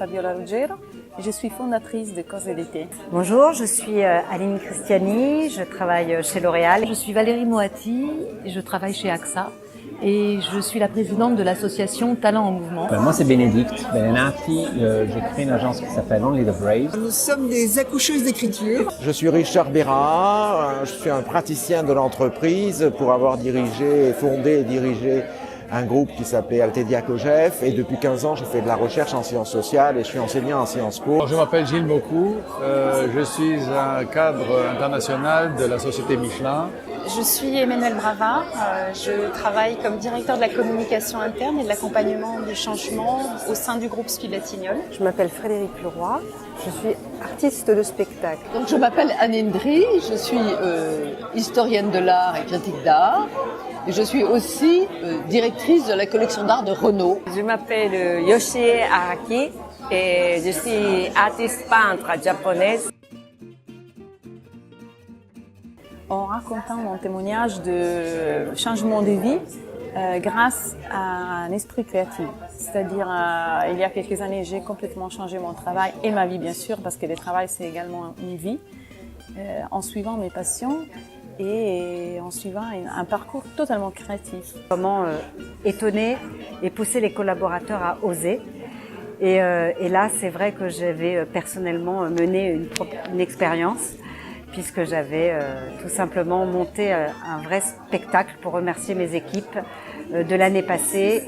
Fabiola Ruggero et je suis fondatrice de Cose d'été. Bonjour, je suis Aline Cristiani, je travaille chez L'Oréal. Je suis Valérie Moati, je travaille chez AXA et je suis la présidente de l'association Talent en Mouvement. Moi c'est Bénédicte Belenati, j'ai créé une agence qui s'appelle Only the Brave. Nous sommes des accoucheuses d'écriture. Je suis Richard Béra, je suis un praticien de l'entreprise pour avoir dirigé, fondé et dirigé un groupe qui s'appelait Altedia Kogef, et depuis 15 ans je fais de la recherche en sciences sociales et je suis enseignant en Sciences Po. Je m'appelle Gilles Mocou, je suis un cadre international de la société Michelin. Je suis Emmanuelle Brava, je travaille comme directeur de la communication interne et de l'accompagnement du changement au sein du groupe Spilatignol. Je m'appelle Frédéric Leroy, je suis artiste de spectacle. Donc je m'appelle Anne Endry, je suis historienne de l'art et critique d'art. Et je suis aussi directrice de la collection d'art de Renault. Je m'appelle Yoshie Araki et je suis artiste peintre japonaise. En racontant mon témoignage de changement de vie grâce à un esprit créatif. C'est-à-dire, il y a quelques années, j'ai complètement changé mon travail et ma vie, bien sûr, parce que le travail, c'est également une vie, en suivant mes passions et en suivant un parcours totalement créatif. Comment étonner et pousser les collaborateurs à oser. Et là, c'est vrai que j'avais personnellement mené une expérience, puisque j'avais tout simplement monté un vrai spectacle pour remercier mes équipes de l'année passée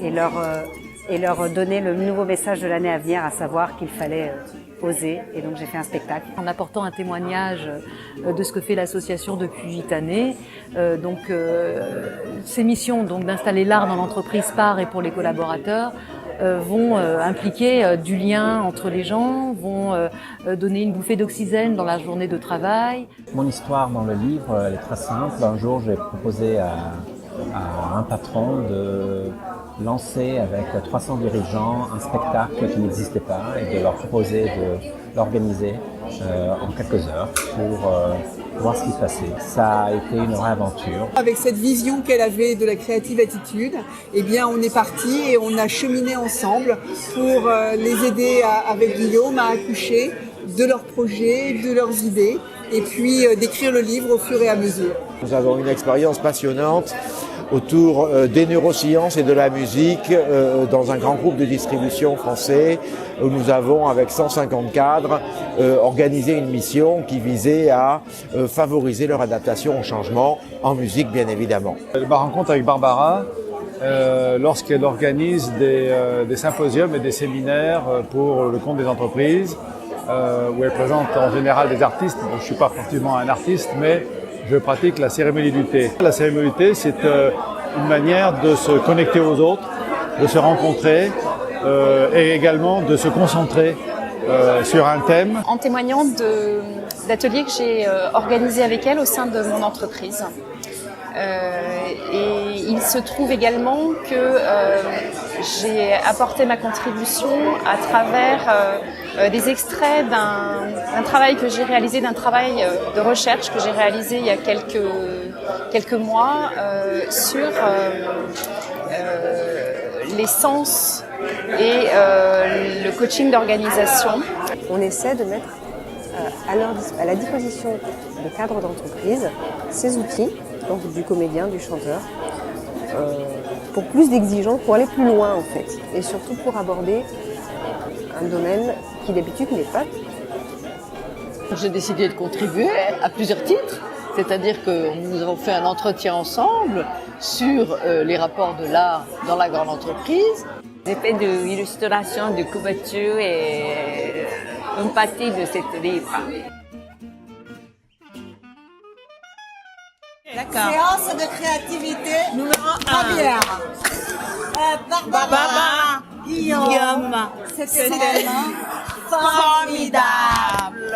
et leur donner le nouveau message de l'année à venir, à savoir qu'il fallait oser. Et donc j'ai fait un spectacle. En apportant un témoignage de ce que fait l'association depuis 8 années. Ces missions d'installer l'art dans l'entreprise par et pour les collaborateurs vont impliquer du lien entre les gens, vont donner une bouffée d'oxygène dans la journée de travail. Mon histoire dans le livre, elle est très simple. Un jour, j'ai proposé à un patron de lancer avec 300 dirigeants un spectacle qui n'existait pas et de leur proposer de l'organiser en quelques heures pour voir ce qui se passait. Ça a été une vraie aventure. Avec cette vision qu'elle avait de la créative attitude, eh bien on est parti et on a cheminé ensemble pour les aider avec Guillaume à accoucher de leurs projets, de leurs idées et puis d'écrire le livre au fur et à mesure. Nous avons une expérience passionnante autour des neurosciences et de la musique dans un grand groupe de distribution français où nous avons, avec 150 cadres, organisé une mission qui visait à favoriser leur adaptation au changement, en musique bien évidemment. Ma rencontre avec Barbara, lorsqu'elle organise des symposiums et des séminaires pour le compte des entreprises, où elle présente en général des artistes. Bon, je ne suis pas forcément un artiste, mais je pratique la cérémonie du thé. La cérémonie du thé, c'est une manière de se connecter aux autres, de se rencontrer et également de se concentrer sur un thème. En témoignant d'ateliers que j'ai organisés avec elle au sein de mon entreprise. Et il se trouve également que j'ai apporté ma contribution à travers des extraits d'un travail que j'ai réalisé, d'un travail de recherche que j'ai réalisé il y a quelques mois sur les sens et le coaching d'organisation. On essaie de mettre à la disposition des cadres d'entreprise ces outils, donc du comédien, du chanteur, pour plus d'exigence, pour aller plus loin en fait, et surtout pour aborder un domaine qui d'habitude n'est pas. J'ai décidé de contribuer à plusieurs titres, c'est-à-dire que nous avons fait un entretien ensemble sur les rapports de l'art dans la grande entreprise. J'ai fait de l'illustration, de couverture et une partie de ce livre. Séance de créativité numéro 1. Barbara, Guillaume. C'était vraiment formidable.